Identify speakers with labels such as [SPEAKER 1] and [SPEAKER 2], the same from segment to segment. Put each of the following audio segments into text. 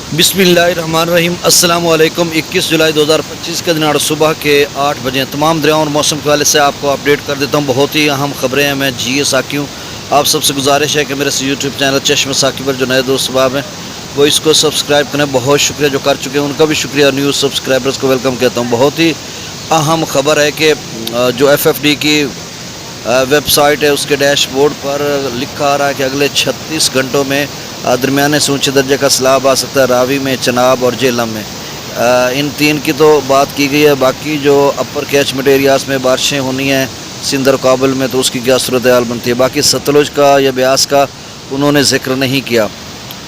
[SPEAKER 1] बिस्मिल्लाहिर्रहमानिर्रहीम। अस्सलाम वालेकुम। 21 जुलाई 2025 के दिन और सुबह के 8 बजे तमाम दरियाओं और मौसम के हवाले से आपको अपडेट कर देता हूँ। बहुत ही अहम खबरें हैं। मैं जी साकी हूँ। आप सबसे गुजारिश है कि मेरे यूट्यूब चैनल चश्मे साकी पर जो नए दोस्त बाब हैं वो इसको सब्सक्राइब करें। बहुत शुक्रिया जो कर चुके हैं, उनका भी शुक्रिया। न्यूज़ सब्सक्राइबर्स को वेलकम कहता हूँ। बहुत ही अहम खबर है कि जो FFD की वेबसाइट है उसके डैशबोर्ड पर लिखा आ रहा है कि अगले 36 घंटों में दरमियाने से ऊँचे दर्जे का सैलाब आ सकता है रावी में, चनाब और झेलम में। इन तीन की तो बात की गई है। बाकी जो अपर कैचमेंट एरियाज़ में बारिशें होनी हैं सिंध और काबुल में, तो उसकी क्या सूरत हाल बनती है। बाकी सतलुज का या ब्यास का उन्होंने जिक्र नहीं किया।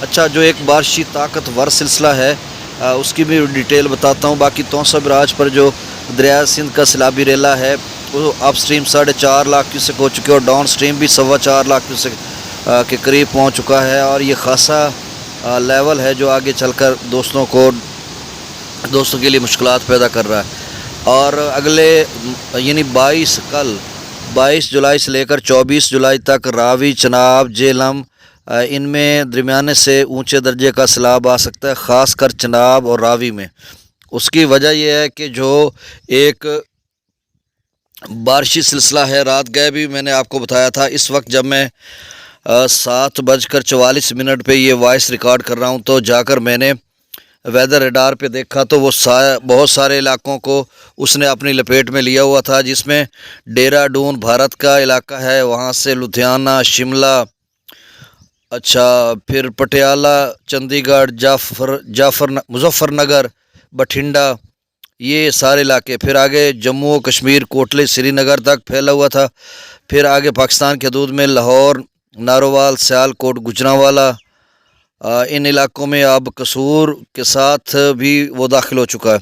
[SPEAKER 1] अच्छा, जो एक बारिशी ताकतवर सिलसिला है उसकी भी डिटेल बताता हूँ। बाकी तौसा बराज पर जो दरिया सिंध का सैलाबी रेला है वो अप स्ट्रीम 4.5 लाख क्यूसेक हो चुके और डाउन स्ट्रीम भी 4.25 लाख क्यूसेक के करीब पहुंच चुका है। और ये खासा लेवल है जो आगे चलकर दोस्तों के लिए मुश्किलात पैदा कर रहा है। और अगले यानी 22 जुलाई से लेकर 24 जुलाई तक रावी, चनाब, झेलम इनमें दरमियाने से ऊंचे दर्जे का सैलाब आ सकता है, ख़ास कर चनाब और रावी में। उसकी वजह यह है कि जो एक बारिशी सिलसिला है, रात गए भी मैंने आपको बताया था। इस वक्त जब मैं 7:44 पे ये वॉइस रिकॉर्ड कर रहा हूँ तो जाकर मैंने वेदर रडार पे देखा तो वो बहुत सारे इलाकों को उसने अपनी लपेट में लिया हुआ था, जिसमें देहरादून भारत का इलाका है, वहाँ से लुधियाना, शिमला, अच्छा फिर पटियाला, चंडीगढ़, मुजफ्फरनगर, बठिंडा, ये सारे इलाके, फिर आगे जम्मू और कश्मीर, कोटली, श्रीनगर तक फैला हुआ था। फिर आगे पाकिस्तान के हदूद में लाहौर, नारोवाल, सियालकोट, गुजरांवाला, इन इलाकों में अब कसूर के साथ भी वो दाखिल हो चुका है।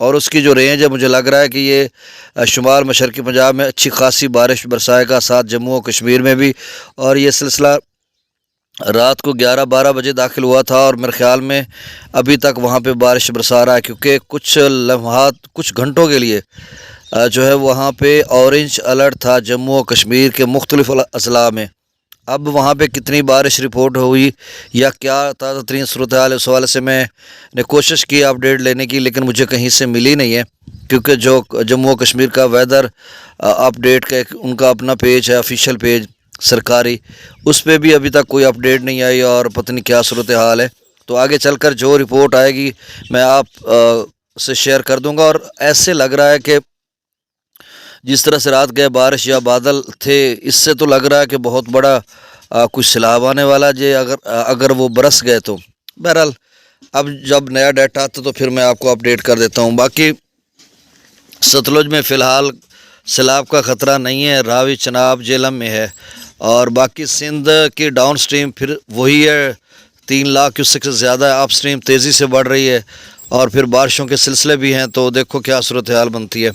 [SPEAKER 1] और उसकी जो रेंज है, मुझे लग रहा है कि ये शुमाल मशरक़ी पंजाब में अच्छी खासी बारिश बरसाएगा, साथ जम्मू और कश्मीर में भी। और ये सिलसिला रात को 11-12 बजे दाखिल हुआ था और मेरे ख़्याल में अभी तक वहाँ पे बारिश बरसा रहा है, क्योंकि कुछ घंटों के लिए जो है वहाँ पे ऑरेंज अलर्ट था जम्मू और कश्मीर के मुख्तलिफ अजला में। अब वहाँ पे कितनी बारिश रिपोर्ट हुई या क्या ताज़ा तरीन सूरत हाल है, उस हवाले से मैंने कोशिश की अपडेट लेने की, लेकिन मुझे कहीं से मिली नहीं है। क्योंकि जो जम्मू और कश्मीर का वेदर अपडेट का उनका अपना पेज है, ऑफिशियल पेज सरकारी, उस पर भी अभी तक कोई अपडेट नहीं आई और पता नहीं क्या सूरत हाल है। तो आगे चलकर जो रिपोर्ट आएगी मैं आप से शेयर कर दूंगा। और ऐसे लग रहा है कि जिस तरह से रात गए बारिश या बादल थे, इससे तो लग रहा है कि बहुत बड़ा कुछ सैलाब आने वाला जे अगर वो बरस गए तो। बहरहाल अब जब नया डाटा आता तो फिर मैं आपको अपडेट कर देता हूँ। बाकी सतलुज में फ़िलहाल सैलाब का ख़तरा नहीं है, रावी, चनाब, झेलम में है। और बाकी सिंध की डाउन स्ट्रीम फिर वही है, 3 लाख क्यूसेक से ज़्यादा है, अप स्ट्रीम तेज़ी से बढ़ रही है। और फिर बारिशों के सिलसिले भी हैं, तो देखो क्या सूरत हाल बनती है।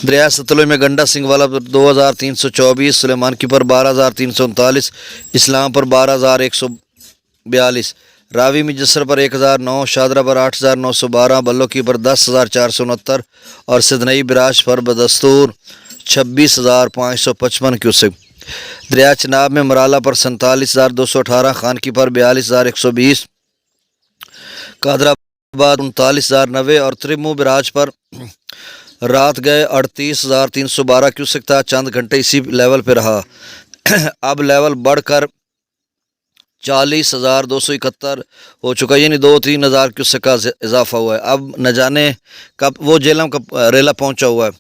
[SPEAKER 1] दरिया सतलुज में गंडा सिंह वाला पर 2324, सुलेमान की पर 12339, इस्लाम पर 12142, रावी में जसर पर 1009, शादरा पर 8912, बल्लो की पर 10469 और सिदनई बिराज पर बदस्तूर 26555 क्यूसेक। दरिया चनाब में मराला पर 47,218, खान की पर 42,120, कादराबाद 39,090 और त्रिमू बिराज पर रात गए 38,312 क्यूसेक था। चंद घंटे इसी लेवल पे रहा। अब लेवल बढ़कर 40,271 हो चुका है, यानी 2-3 हज़ार क्यूसेक का इजाफा हुआ है। अब न जाने कब वो झेलम का रेला पहुंचा हुआ है,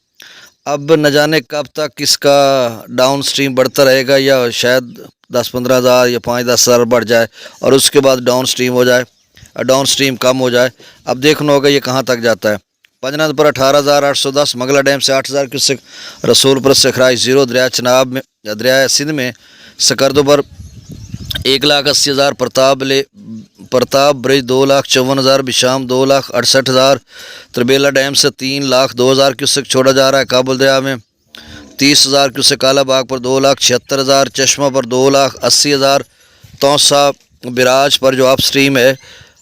[SPEAKER 1] अब न जाने कब तक इसका डाउन स्ट्रीम बढ़ता रहेगा, या शायद 10-15 हज़ार या 5-10 हज़ार बढ़ जाए और उसके बाद डाउन स्ट्रीम हो जाए, डाउन स्ट्रीम कम हो जाए। अब देखना होगा ये कहाँ तक जाता है। पंजनाद पर 18,810, मंगला डैम से 8,000 क्यूसेक, रसूलपुर से खराई 0, दरिया चनाब में, दरिया सिंध में सकरदो पर 1,80,000, प्रताप ब्रिज 2,54,000, बिशाम 2,68,000, त्रिबेला डैम से 3,02,000 क्यूसेक छोड़ा जा रहा है। काबुल दरिया में 30,000 क्यूसेक, कालाबाग पर 2,76,000, चश्मा पर 2,80,000, तौसा बिराज पर जो अप स्ट्रीम है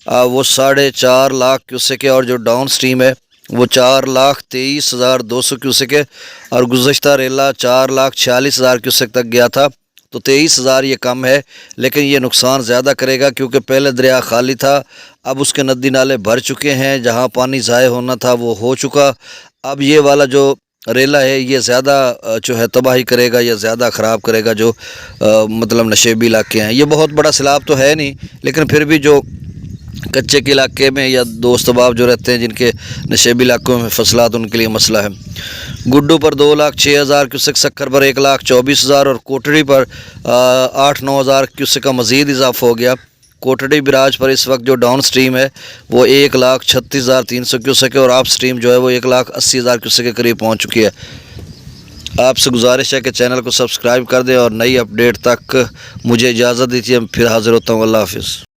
[SPEAKER 1] वो 4.5 लाख क्यूसेक है और जो डाउन स्ट्रीम है वो 4,23,200 क्यूसेक है। और गुज़श्ता रेला 4,46,000 क्यूसेक तक गया था। تو 23,000 یہ کم ہے، لیکن یہ نقصان زیادہ کرے گا کیونکہ پہلے دریا خالی تھا، اب اس کے ندی نالے بھر چکے ہیں، جہاں پانی ضائع ہونا تھا وہ ہو چکا۔ اب یہ والا جو ریلا ہے یہ زیادہ جو ہے تباہی کرے گا یا زیادہ خراب کرے گا جو مطلب نشیبی علاقے ہیں۔ یہ بہت بڑا سیلاب تو ہے نہیں، لیکن پھر بھی جو کچے کے علاقے میں یا دوست احباب جو رہتے ہیں جن کے نشیبی علاقوں میں فصلات، ان کے لیے مسئلہ ہے۔ گڈو پر 2,06,000 کیوسک، سکھر پر 1,24,000 اور کوٹڑی پر 8-9 ہزار کیوسک کا مزید اضافہ ہو گیا۔ کوٹڑی براج پر اس وقت جو ڈاؤن سٹریم ہے وہ 1,36,300 کیوسک ہے اور آپ سٹریم جو ہے وہ 1,80,000 کیوسک کے قریب پہنچ چکی ہے۔ آپ سے گزارش ہے کہ چینل کو سبسکرائب کر دیں اور نئی اپڈیٹ تک مجھے اجازت دیجیے، پھر حاضر ہوتا ہوں۔ اللہ حافظ۔